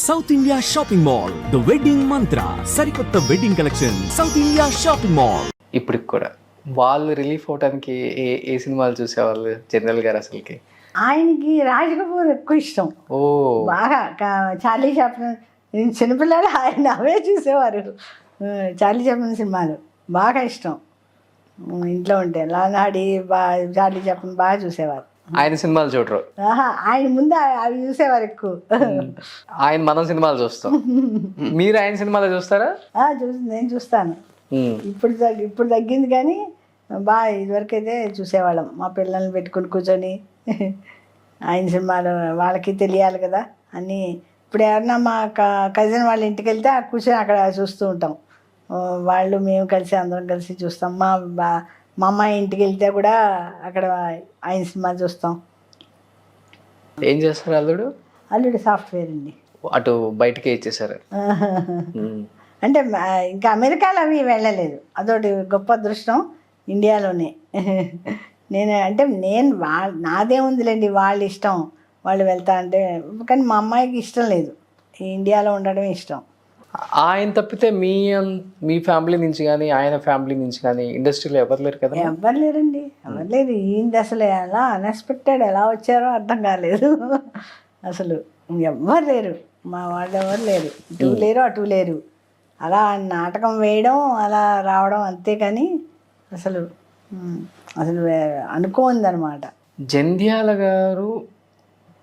South India shopping mall, the wedding మంత్ర, సరికొత్త wedding collection, south India shopping mall. ఇప్పటికి కూడా వాళ్ళు రిలీఫ్ అవడానికి ఏ సినిమాలు చూసేవాళ్ళు జనరల్ గారు అసలుకి? ఆయనకి రాజ్ కపూర్ ఎక్కువ ఇష్టం. ఓ బాగా చార్లీ చాప్లిన్, నేను చిన్నపిల్లలు ఆయన అవే చూసేవారు. చార్లీ చాప్లిన్ సినిమాలు బాగా ఇష్టం. ఇంట్లో ఉంటే లానాడి చార్లీ చాప్లిన్ బాగా చూసేవారు. ఆయన సినిమాలు చూడరు? ఆయన ముందు అవి చూసేవారు ఎక్కువ. ఆయన మనం సినిమాలు చూస్తాం, మీరు ఆయన సినిమాలు చూస్తారా? నేను చూస్తాను. ఇప్పుడు తగ్గింది కానీ బాగా ఇదివరకు అయితే చూసేవాళ్ళం. మా పిల్లల్ని పెట్టుకుని కూర్చొని ఆయన సినిమాలు వాళ్ళకి తెలియాలి కదా అన్నీ. ఇప్పుడు ఎవరన్నా మా కజిన్ వాళ్ళ ఇంటికి వెళ్తే కూర్చొని అక్కడ చూస్తూ ఉంటాం. వాళ్ళు మేము కలిసి అందరం కలిసి చూస్తాం. మా అమ్మాయి ఇంటికి వెళ్తే కూడా అక్కడ ఆయన సినిమాలు చూస్తాం. ఏం చేస్తారు అల్లుడు? అల్లుడు సాఫ్ట్వేర్ అండి. అటు బయటకే ఇచ్చేసారు? అంటే ఇంకా అమెరికాలో అవి వెళ్ళలేదు, అదొకటి గొప్ప అదృష్టం. ఇండియాలోనే నేను నాదే ఉందిలేండి, వాళ్ళ ఇష్టం, వాళ్ళు వెళ్తా అంటే. కానీ మా అమ్మాయికి ఇష్టం లేదు, ఇండియాలో ఉండడమే ఇష్టం. ఆయన తప్పితే మీ ఫ్యామిలీ నుంచి కానీ ఆయన ఫ్యామిలీ నుంచి కానీ ఇండస్ట్రీలో ఎవరు లేరు కదా? ఎవరు లేరండి, ఎవరు లేరు. ఈయనది అసలు ఎలా అన్ఎక్స్పెక్టెడ్ ఎలా వచ్చారో అర్థం కాలేదు అసలు. ఎవ్వరు లేరు, మా వాళ్ళు ఎవరు లేరు, ఇటు లేరు అటు లేరు. అలా నాటకం వేయడం అలా రావడం అంతే. కానీ అసలు అనుకోందనమాట. జంధ్యాల గారు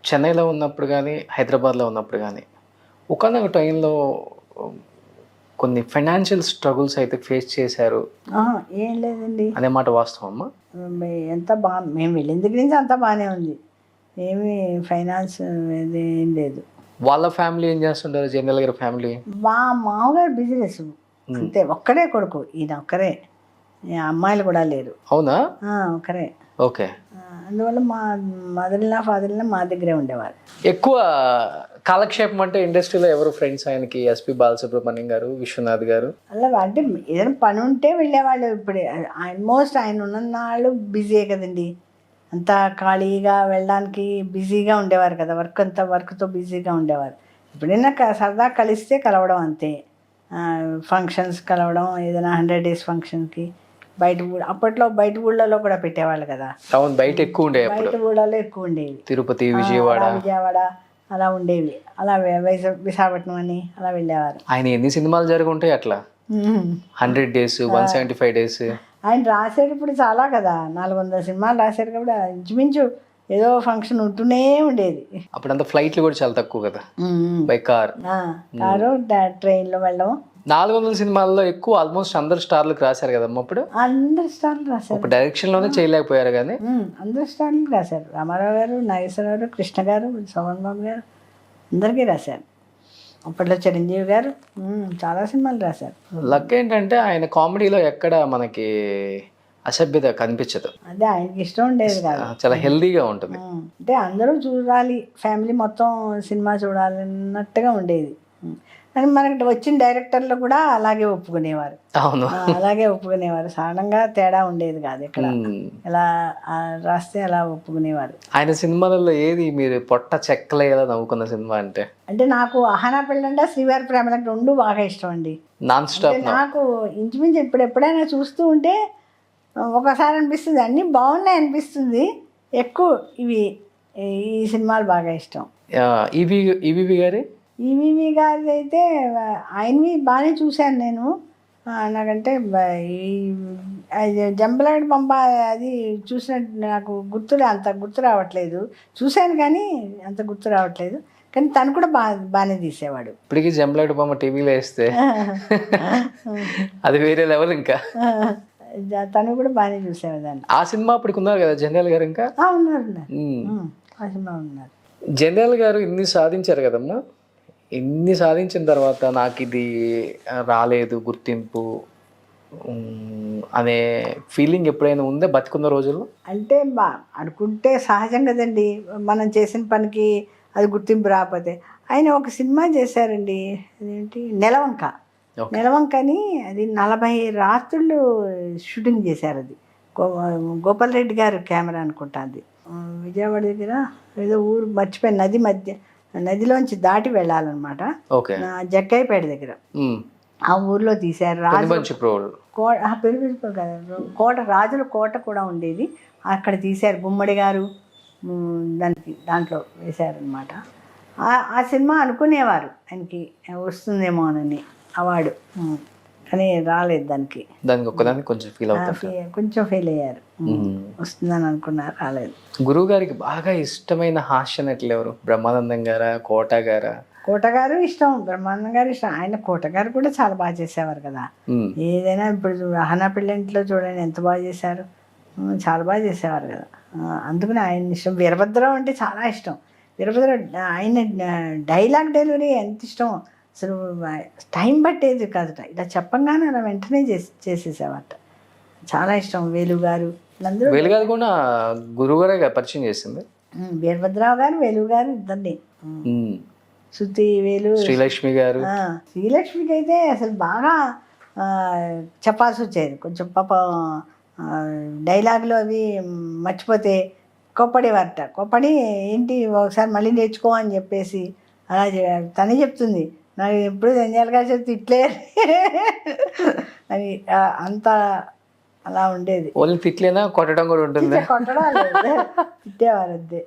చెన్నైలో ఉన్నప్పుడు కానీ హైదరాబాద్లో ఉన్నప్పుడు కానీ ఒకనొక టైంలో కొన్ని ఫైనాన్షియల్ స్ట్రగుల్స్ అయితే ఫేస్ చేశారు. ఏం లేదండి అనే మాట వాస్తవం అమ్మా? ఎంత మేము వెళ్ళిన దగ్గర నుంచి అంతా బాగానే ఉంది, ఏమి ఫైనాన్స్ ఏం లేదు. వాళ్ళ ఫ్యామిలీ ఏం చేస్తుంటారు జనరల్ గారి ఫ్యామిలీ? మా మామగారు బిజినెస్ అంతే, ఒక్కడే కొడుకు, ఈయన ఒక్కరే, అమ్మాయిలు కూడా లేరు. అవునా? ఒకరే. ఓకే. అందువల్ల మా మదర్లా ఫాదర్లా మా దగ్గరే ఉండేవారు. ఎక్కువ కాలక్షేపం అంటే ఇండస్ట్రీలో ఎవరు ఫ్రెండ్స్ ఆయనకి? ఎస్పి బాలసుబ్రహ్మణ్యం గారు, విశ్వనాథ్ గారు. అలా అంటే ఏదైనా పని ఉంటే వెళ్ళేవాళ్ళు. ఇప్పుడు ఆల్మోస్ట్ ఆయన ఉన్ననాళ్ళు బిజీయే కదండి, అంతా ఖాళీగా వెళ్ళడానికి బిజీగా ఉండేవారు కదా, వర్క్తో బిజీగా ఉండేవారు. ఎప్పుడైనా సరదా కలిస్తే కలవడం అంతే. ఫంక్షన్స్ కలవడం, ఏదైనా 100 days ఫంక్షన్కి అప్పట్లో బయట ఊళ్ళలో కూడా పెట్టేవాళ్ళు కదా. అవును, బయట ఎక్కువ ఉండేవి, బయట ఊళ్ళలో ఎక్కువ ఉండేవి. తిరుపతి, విజయవాడ అలా ఉండేవి. అలా విశాఖపట్నం అని అలా వెళ్ళేవారు. ఆయన ఎన్ని సినిమాలు జరిగి ఉంటాయి అట్లా? 100 days, 175 days. ఆయన రాసేటప్పుడు చాలా కదా, 400 సినిమాలు రాశారు కాబట్టి ఇంచుమించు ఏదో ఫంక్షన్ ఉంటూనే ఉండేది. అప్పుడంతా ఫ్లైట్లు కూడా చాలా తక్కువ కదా, బై కారు, ట్రైన్లో వెళ్ళడం. 400 సినిమాల్లో ఎక్కువ ఆల్మోస్ట్ అందరు స్టార్లకు రాశారు కదమ్మా అప్పుడు. అందరు స్టార్లు రాశారు, ఒక డైరెక్షన్ లోనే చేయలేకపోయారు కానీ అందరు స్టార్లు రాశారు. రామారావు గారు, నాగేశ్వరరావు గారు, కృష్ణ గారు, సోమన్ బాబు గారు, అందరికీ రాశారు. అప్పట్లో చిరంజీవి గారు చాలా సినిమాలు రాశారు. లక్ ఏంటంటే ఆయన కామెడీలో ఎక్కడ మనకి అసభ్యత కనిపించదు. అదే ఆయనకి ఇష్టం ఉండేది కాదు, చాలా హెల్దీగా ఉంటుంది. అంటే అందరూ చూడాలి, ఫ్యామిలీ మొత్తం సినిమా చూడాలి అన్నట్టుగా ఉండేది. కానీ మనకి వచ్చిన డైరెక్టర్లు కూడా అలాగే ఒప్పుకునేవారు. అవును, అలాగే ఒప్పుకునేవారు. సాధారణంగా తేడా ఉండేది కాదు, ఇక్కడ ఎలా రాస్తే అలా ఒప్పుకునేవారు. ఆయన సినిమాలలో ఏది మీరు పొట్ట చెక్కలేదా నవ్వుకున్న సినిమా అంటే? నాకు అహానా పెళ్ళంటే, శ్రీవారి ప్రేమలకు 2 బాగా ఇష్టం అండి. Non stop. నాకు ఇంచుమించు ఎప్పుడైనా చూస్తూ ఉంటే ఒకసారి అనిపిస్తుంది అన్నీ బాగున్నాయి అనిపిస్తుంది. ఎక్కువ ఈ సినిమాలు బాగా ఇష్టం. ఈవీవి గారి అయితే ఆయనవి బాగానే చూశాను నేను. నాకంటే జంబలాడి పంప అది చూసినట్టు నాకు అంత గుర్తు రావట్లేదు. చూశాను కానీ అంత గుర్తు రావట్లేదు. కానీ తను కూడా బాగానే తీసేవాడు. ఇప్పటికీ జంబలాడి బొమ్మ టీవీలో వేస్తే అది వేరే లెవెల్. ఇంకా తను కూడా బాగానే చూసేవాదాన్ని. ఆ సినిమా అప్పటికి ఉన్నారు కదా జంధ్యాల గారు? ఇంకా ఉన్నారు, ఆ సినిమా ఉన్నారు. జంధ్యాల గారు ఇన్ని సాధించారు కదమ్మా, ఇన్ని సాధించిన తర్వాత నాకు ఇది రాలేదు గుర్తింపు అనే ఫీలింగ్ ఎప్పుడైనా ఉందా బతికున్న రోజుల్లో? అంటే అనుకుంటే సహజం కదండి, మనం చేసిన పనికి అది గుర్తింపు రాకపోతే. ఆయన ఒక సినిమా చేశారండి, అదేంటి నెలవంకని, అది 40 రాత్రులు షూటింగ్ చేశారు. అది గోపాల్ రెడ్డి గారు కెమెరా అనుకుంటా. అది విజయవాడ దగ్గర ఏదో ఊరు మర్చిపోయిన, నది మధ్య నదిలోంచి దాటి వెళ్ళాలన్నమాట. ఓకే. జక్కయ్యపేట దగ్గర ఆ ఊర్లో తీశారు. పెరుగు కదా కోట, రాజుల కోట కూడా ఉండేది అక్కడ తీశారు. గుమ్మడి గారు దాంట్లో వేశారనమాట. ఆ సినిమా అనుకునేవారు ఆయనకి వస్తుందేమోనని అవార్డు, కానీ రాలేదు దానికి. కొంచెం ఫెయిల్ అయ్యారు. వస్తుందని అనుకున్నారు, రాలేదు. గురువు గారికి బాగా ఇష్టమైన హాస్య నటులు ఎవరు? బ్రహ్మానందం గారా, కోట గారా? కోట గారు ఇష్టం, బ్రహ్మానందం గారు ఇష్టం. ఆయన కోట గారు కూడా చాలా బాగా చేసేవారు కదా. ఏదైనా ఇప్పుడు అహనా పెళ్ళింట్లో చూడండి ఎంత బాగా చేశారు, చాలా బాగా చేసేవారు కదా. అందుకని ఆయన ఇష్టం. వీరభద్రం అంటే చాలా ఇష్టం. వీరభద్రం ఆయన డైలాగ్ డెలివరీ ఎంత ఇష్టం అసలు. టైం పట్టేది కాదట, ఇలా చెప్పంగానే అలా వెంటనే చేసేసేవాట. చాలా ఇష్టం. వేలు గారు వీళ్ళందరూ. వేలు గారు కూడా గురువు గారే పరిచయం చేసింది. వీరభద్రరావు గారు, వేలు గారు ఇద్దరిని. శృతి, వేలు, శ్రీలక్ష్మి గారు. శ్రీలక్ష్మికి అయితే అసలు బాగా చెప్పాల్సి వచ్చేది. కొంచెం పాప డైలాగులు అవి మర్చిపోతే కోప్పడేవారట. కోప్పడి ఏంటి ఒకసారి మళ్ళీ నేర్చుకో అని చెప్పేసి అలా తనే చెప్తుంది, నాకు ఎప్పుడు జంజాలు గారు చెప్తే ఇట్లే అని. అంత అలా ఉండేది. ఓన్లీ తిట్లేనా, కొట్టడం కూడా ఉంటుంది? కొట్టడం తిట్టేవారు అంతే.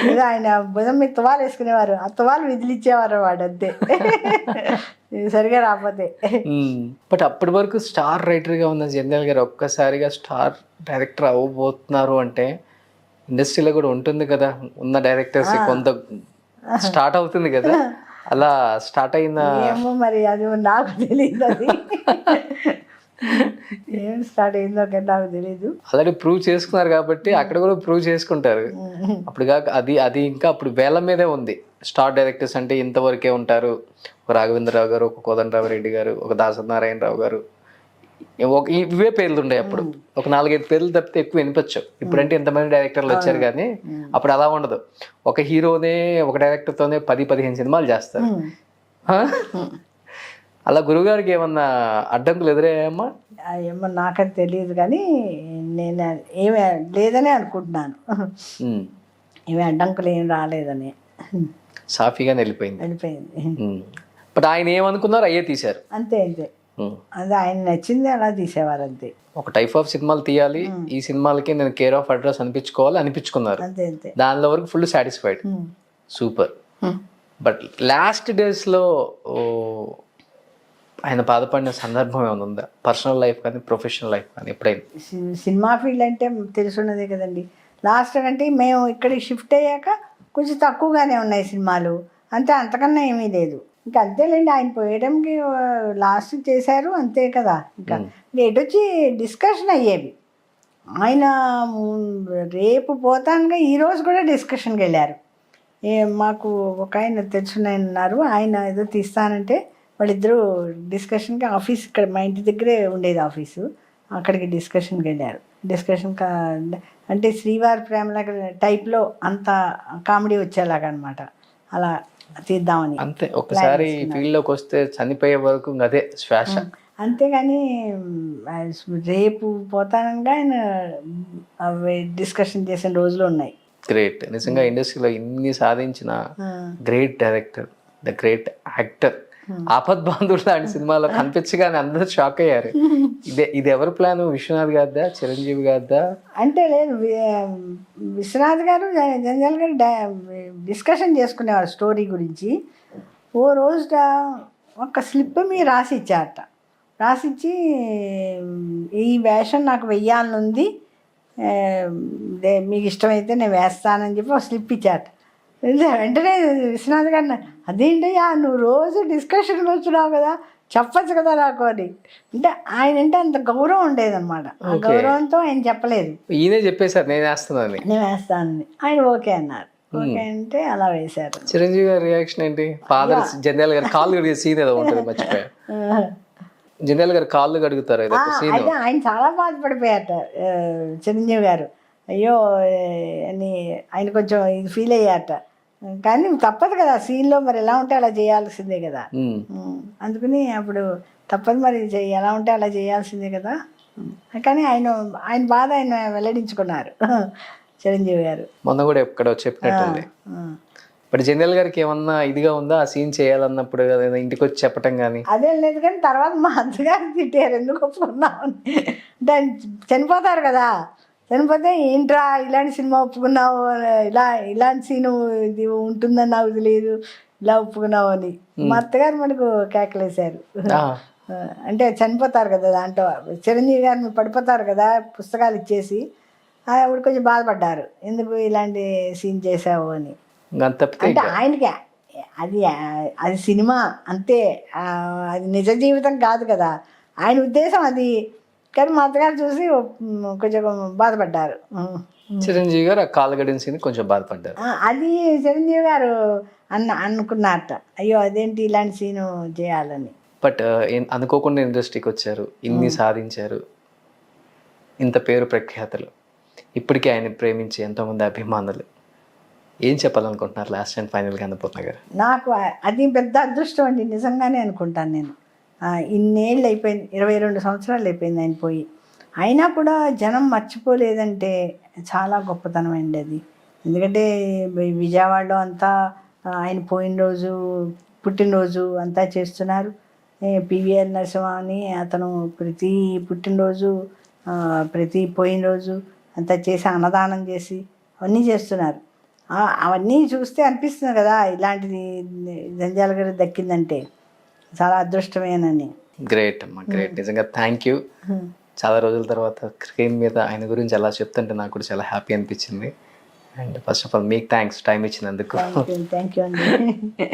ఏదో ఆయన భుజం మీద తువాలు వేసుకునేవారు, ఆ తువాలు విదిలిచ్చేవారు వాడు అంతే, సరిగా రాకపోతే. బట్ అప్పటి వరకు స్టార్ రైటర్గా ఉన్న జంజాల్ గారు ఒక్కసారిగా స్టార్ డైరెక్టర్ అవ్వబోతున్నారు అంటే ఇండస్ట్రీలో కూడా ఉంటుంది కదా, ఉన్న డైరెక్టర్స్ కొంత స్టార్ట్ అవుతుంది కదా, అలా స్టార్ట్ అయిందా? ఏమో మరి, అది నాకు తెలియదు. అది ఏం స్టార్ట్ అయిందో నాకు తెలీదు. ఆల్రెడీ ప్రూవ్ చేసుకున్నారు కాబట్టి అక్కడ కూడా ప్రూవ్ చేసుకుంటారు. అప్పుడు కాక అది ఇంకా అప్పుడు వేల మీదే ఉంది. స్టార్ డైరెక్టర్స్ అంటే ఇంతవరకే ఉంటారు. ఒక రాఘవేంద్రరావు గారు, ఒక కోదండరామరెడ్డి గారు, ఒక దాసనారాయణరావు గారు, ఇవే పేర్లు ఉండే. అప్పుడు ఒక 4-5 పేర్లు తప్పితే ఎక్కువ వినిపించవు. ఇప్పుడంటే ఎంతమంది డైరెక్టర్లు వచ్చారు కానీ అప్పుడు అలా ఉండదు. ఒక హీరోనే ఒక డైరెక్టర్తోనే 10-15 సినిమాలు చేస్తారు. అలా గురువుగారికి ఏమన్నా అడ్డంకులు ఎదురయ్యాయమ్మా? ఏమో నాకని తెలియదు కానీ నేను ఏమి లేదనే అనుకుంటున్నాను. ఏమి అడ్డంకులు ఏం రాలేదని. సాఫీగానే వెళ్ళిపోయింది. బట్ ఆయన ఏమనుకున్నారు అయ్యే తీశారు. అంతే అంతే, అది ఆయన నచ్చింది అలా తీసేవారు అంతే. ఒక టైప్ ఆఫ్ సినిమాలు తీయాలి, ఈ సినిమాలకి నేను కేర్ ఆఫ్ అడ్రస్ అనిపించుకున్నారు. అంతే అంతే, దానిలో వరకు full satisfied. Super. But last డేస్లో ఆయన బాధపడిన సందర్భం ఏమైనా ఉందా? పర్సనల్ లైఫ్ కానీ ప్రొఫెషనల్ లైఫ్ కానీ ఎప్పుడైనా? సినిమా ఫీల్డ్ అంటే తెలుసున్నదే కదండి. లాస్ట్ అంటే మేము ఇక్కడికి షిఫ్ట్ అయ్యాక కొంచెం తక్కువగానే ఉన్నాయి సినిమాలు అంతే, అంతకన్నా ఏమీ లేదు. ఇంకా అంతేలేండి, ఆయన పోయడంకి లాస్ట్ చేశారు అంతే కదా. ఇంకా ఎటు వచ్చి డిస్కషన్ అయ్యేవి. ఆయన రేపు పోతానుగా ఈరోజు కూడా డిస్కషన్కి వెళ్ళారు. మాకు ఒక ఆయన తెలుసున్న ఆయన ఉన్నారు, ఆయన ఏదో తీస్తానంటే వాళ్ళిద్దరూ డిస్కషన్కి ఆఫీస్ ఇక్కడ మా ఇంటి దగ్గరే ఉండేది ఆఫీసు, అక్కడికి డిస్కషన్కి వెళ్ళారు. డిస్కషన్ అంటే శ్రీవారి ప్రేమల టైప్లో అంత కామెడీ వచ్చేలాగా అనమాట, అలా తీద్దామని. అంతే, ఒకసారి ఫీల్డ్లోకి వస్తే చనిపోయే వరకు అదే శ్వాస. అంతేగాని రేపు పోతానగా ఆయన డిస్కషన్ చేసిన రోజులు ఉన్నాయి. గ్రేట్. నిజంగా ఇండస్ట్రీలో ఇన్ని సాధించిన great director, the great actor. ఆపద్ బాంధుడు లాంటి సినిమాలో కనిపించగానే అందరూ షాక్ అయ్యారు. ఇది ఎవరి ప్లాన్? విశ్వనాథ్ గారిదా, చిరంజీవి గారిదా? అంటే లేదు, విశ్వనాథ్ గారు జంజాల్ గారు డిస్కషన్ చేసుకునేవారు స్టోరీ గురించి. ఓ రోజు ఒక స్లిప్ మీద రాసి ఇచ్చారట. రాసిచ్చి ఈ వేషం నాకు వెయ్యాలనుంది, మీకు ఇష్టమైతే నేను వేస్తానని చెప్పి ఒక స్లిప్ ఇచ్చారట. వెంటనే విశ్వనాథ్ గారిని, అదేంటయ్యా నువ్వు రోజు డిస్కషన్కి వచ్చినావు కదా, చెప్పచ్చు కదా నాకు అని. అంటే ఆయన అంటే అంత గౌరవం ఉండేదన్నమాట. ఆ గౌరవంతో ఆయన చెప్పలేదు, ఈయనే చెప్పేశారు నేను వేస్తానని. ఆయన ఓకే అన్నారు. ఓకే అంటే అలా వేశారు. చిరంజీవి గారి రియాక్షన్ ఏంటి? ఫాదర్ జనరల్ గారు కాళ్ళు కడిగే సీన్ ఏదో ఉంటుంది, మర్చిపోయా. జనరల్ గారు కాళ్ళు కడుగుతారు అయితే ఆయన చాలా బాధపడిపోయారట చిరంజీవి గారు. అయ్యో అని ఆయన కొంచెం ఇది ఫీల్ అయ్యారట. కానీ తప్పదు కదా, సీన్లో మరి ఎలా ఉంటే అలా చేయాల్సిందే కదా. అందుకని అప్పుడు తప్పదు మరి, ఎలా ఉంటే అలా చేయాల్సిందే కదా. కానీ ఆయన బాధ ఆయన వెల్లడించుకున్నారు చిరంజీవి గారు. మొన్న కూడా ఎక్కడో చెప్పినట్టుంది. బట్ జనరల్ గారికి ఏమన్నా ఇదిగా ఉందా ఆ సీన్ చేయాలన్నప్పుడు ఏదైనా ఇంటికి వచ్చి చెప్పటం కానీ? అదేం లేదు, కానీ తర్వాత మా అత్తగారు తిట్టారు ఎందుకు ఒప్పుకున్నామని. అంటే ఆయన చనిపోతారు కదా, చనిపోతే ఏంట్రా ఇలాంటి సినిమా ఒప్పుకున్నావు, ఇలాంటి సీను ఇది ఉంటుందని నాకు తెలియదు, ఇలా ఒప్పుకున్నావు అని మా అత్తగారు మనకు కేకలేశారు. అంటే చనిపోతారు కదా దాంట్లో, చిరంజీవి గారిని పడిపోతారు కదా పుస్తకాలు ఇచ్చేసి, ఆవిడ కొంచెం బాధపడ్డారు ఎందుకు ఇలాంటి సీన్ చేసావు అని. అంటే ఆయనకి అది సినిమా అంతే, అది నిజ జీవితం కాదు కదా ఆయన ఉద్దేశం అది. కానీ మా అత్తగారు చూసి కొంచెం బాధపడ్డారు. చిరంజీవి గారు ఆ కాలగడిన సీన్ కొంచెం బాధపడ్డారు. అది చిరంజీవి గారు అనుకున్నారట, అయ్యో అదేంటి ఇలాంటి సీను చేయాలని. బట్ అనుకోకుండా ఇండస్ట్రీకి వచ్చారు, ఇన్ని సాధించారు, ఇంత పేరు ప్రఖ్యాతలు, ఇప్పటికీ ఆయన ప్రేమించి ఎంతోమంది అభిమానులు, ఏం చెప్పాలనుకుంటున్నారు లాస్ట్ అండ్ ఫైనల్గా అన్నపూర్ణ గారు? నాకు అది పెద్ద అదృష్టం అండి, నిజంగానే అనుకుంటాను నేను. ఇన్నేళ్ళు అయిపోయింది, 22 సంవత్సరాలు అయిపోయింది ఆయన పోయి, అయినా కూడా జనం మర్చిపోలేదంటే చాలా గొప్పతనం అండి అది. ఎందుకంటే విజయవాడలో అంతా ఆయన పోయిన రోజు పుట్టినరోజు అంతా చేస్తున్నారు. పివిఆర్ నరసింహ అని అతను ప్రతి పుట్టినరోజు ప్రతి పోయిన రోజు అంతా చేసి అన్నదానం చేసి అవన్నీ చేస్తున్నారు. అవన్నీ చూస్తే అనిపిస్తుంది కదా ఇలాంటిది జంజాల గారు దక్కిందంటే చాలా అదృష్టమేనని. గ్రేట్ అమ్మా, గ్రేట్. నిజంగా థ్యాంక్ యూ. చాలా రోజుల తర్వాత స్క్రీన్ మీద ఆయన గురించి అలా చెప్తుంటే నాకు కూడా చాలా హ్యాపీ అనిపించింది. అండ్ ఫస్ట్ ఆఫ్ ఆల్ మీకు థ్యాంక్స్ టైం ఇచ్చినందుకు. థ్యాంక్ యూ అండి.